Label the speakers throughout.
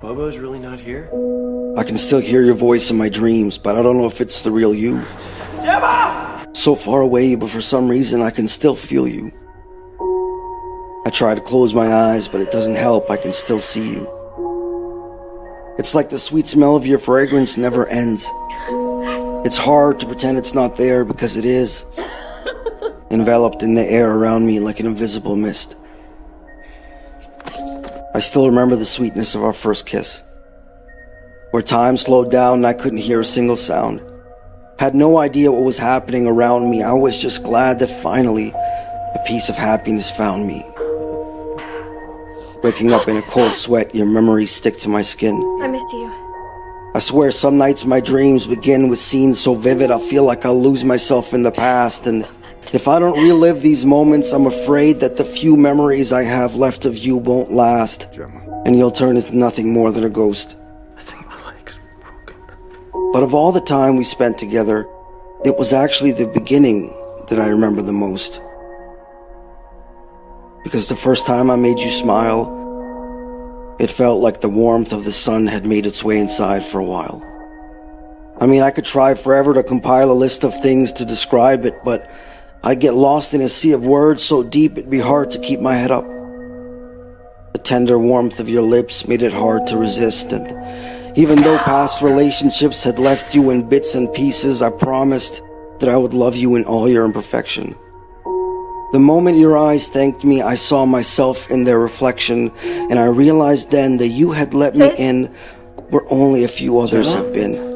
Speaker 1: Bobo's really not here?
Speaker 2: I can still hear your voice in my dreams, but I don't know if it's the real you.
Speaker 1: Gemma!
Speaker 2: So far away, but for some reason I can still feel you. I try to close my eyes, but it doesn't help. I can still see you. It's like the sweet smell of your fragrance never ends. It's hard to pretend it's not there because it is. Enveloped in the air around me like an invisible mist. I still remember the sweetness of our first kiss. Where time slowed down and I couldn't hear a single sound. Had no idea what was happening around me. I was just glad that finally a piece of happiness found me. Waking up in a cold sweat, your memories stick to my skin.
Speaker 3: I miss you.
Speaker 2: I swear some nights my dreams begin with scenes so vivid I feel like I'll lose myself in the past, and if I don't relive these moments, I'm afraid that the few memories I have left of you won't last, and you'll turn into nothing more than a ghost.
Speaker 1: I think my leg's broken.
Speaker 2: But of all the time we spent together, it was actually the beginning that I remember the most. Because the first time I made you smile, it felt like the warmth of the sun had made its way inside for a while. I mean, I could try forever to compile a list of things to describe it, but I'd get lost in a sea of words so deep it'd be hard to keep my head up. The tender warmth of your lips made it hard to resist, and even though past relationships had left you in bits and pieces, I promised that I would love you in all your imperfection. The moment your eyes thanked me, I saw myself in their reflection, and I realized then that you had let me in where only a few others have been.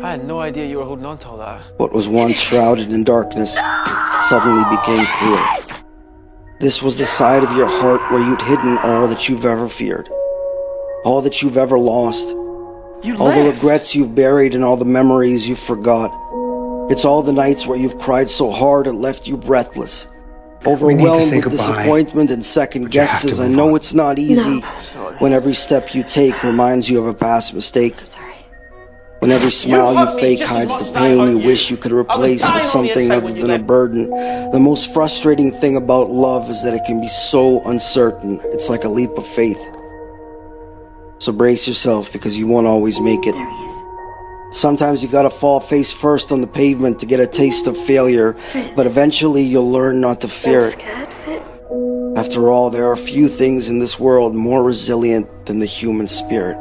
Speaker 1: I had no idea you were holding on to all that.
Speaker 2: What was once shrouded in darkness suddenly became clear. This was the side of your heart where you'd hidden all that you've ever feared, all that you've ever lost, all the regrets you've buried and all the memories you've forgot. It's all the nights where you've cried so hard it left you breathless, overwhelmed with disappointment and second guesses. I know it's not easy when every step you take reminds you of a past mistake. When every smile you fake hides the pain you wish you could replace with something other than a burden. The most frustrating thing about love is that it can be so uncertain. It's like a leap of faith. So brace yourself, because you won't always make it.
Speaker 3: There he is.
Speaker 2: Sometimes you gotta fall face first on the pavement to get a taste of failure, but eventually you'll learn not to fear it. After all, there are few things in this world more resilient than the human spirit.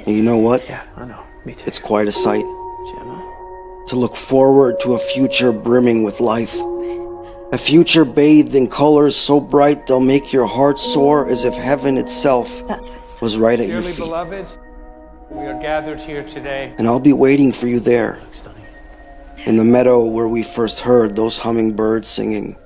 Speaker 2: And you know what?
Speaker 1: Yeah, I know. Me too.
Speaker 2: It's quite a sight.
Speaker 1: Gemma?
Speaker 2: To look forward to a future brimming with life. A future bathed in colors so bright they'll make your heart soar as if heaven itself was right at your
Speaker 4: Dearly
Speaker 2: feet.
Speaker 4: beloved, we are gathered here today.
Speaker 2: And I'll be waiting for you there,
Speaker 1: Stunning.
Speaker 2: in the meadow where we first heard those hummingbirds singing.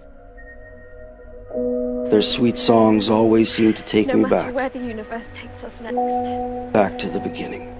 Speaker 2: Their sweet songs always seem to take me
Speaker 3: No matter
Speaker 2: back,
Speaker 3: where the universe takes us next.
Speaker 2: back to the beginning.